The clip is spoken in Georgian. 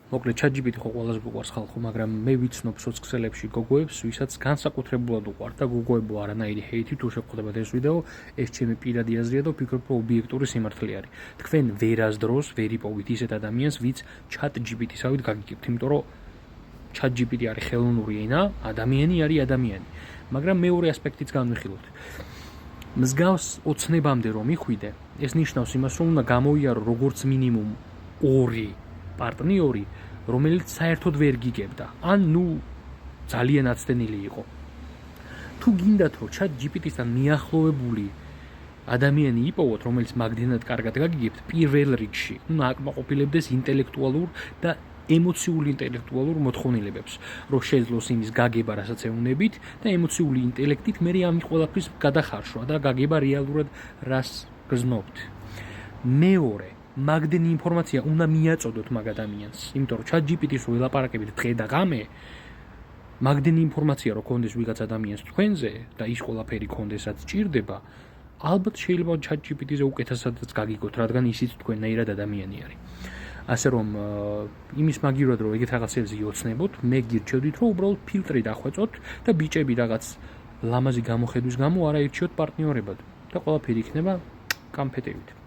მოკლედ ChatGPT ხო ყველაზე უყვარს ხალხო, მაგრამ მე ვიცნობ სოციალებში გოგოებს, ვისაც განსაკუთრებულად უყვართ და გოგოებო არანაირი ჰეითი თუ შეხვდებათ ეს ვიდეო, ეს ჩემი პირადი აზრია და ვფიქრობ, რომ ობიექტური სიმართლე არის. თქვენ ვერასდროს ვერ იპოვით ისეთ ადამიანს, ვინც ChatGPT-სავით გაგიგებთ, იმიტომ რომ ChatGPT არის ხელოვნური ენა, ადამიანი არის ადამიანი. მაგრამ მეორე ასპექტიც განვიხილოთ. მსგავს ოცნებამდე რომ იხვიდე, ეს ნიშნავს იმას, რომ უნდა გამოიარო როგორც მინიმუმ 2 პარტნიორი, რომელიც საერთოდ ვერ გიგებდა. ან ძალიან აცდენილი იყო. თუ გინდათ რომ ChatGPT-სთან მიახლოვებული ადამიანი იპოვოთ, რომელიც მაგდენად კარგად გაგიგებთ, პირველ რიგში უნდა აკმაყოფილებდეს ინტელექტუალურ და ემოციური ინტელექტუალურ მოთხოვნილებებს, რომ შეძლოს იმის გაგება, რასაც ეუნებით და ემოციური ინტელექტით მე ამ ყველაფრის გადახარშვა და გაგება რეალურად რას გრძნობთ. მეორე მაგდენი ინფორმაცია უნდა მიაწოდოთ მაგ ადამიანს, იმიტომ რომ ChatGPT-ს ველაპარაკებით დღე და ღამე, მაგდენი ინფორმაცია რო გქონდეს ვიღაც ადამიანს თქვენზე და ის ყველაფერი გქონდეს, რაც ჭირდება, ალბათ შეიძლება ChatGPT-ზე უკეთესადაც გაგიგოთ, რადგან ისიც თქვენნაირად ადამიანი არის. ასე რომ იმის მაგივრად რომ ეგეთ რაღაცებზე იოცნებოთ, მე გირჩევდით რომ უბრალოდ ფილტრი დახვეწოთ და ბიჭები რაღაც ლამაზი გამოხედვის გამო არ აირჩიოთ პარტნიორებად და ყველაფერი იქნება კამფეტებით.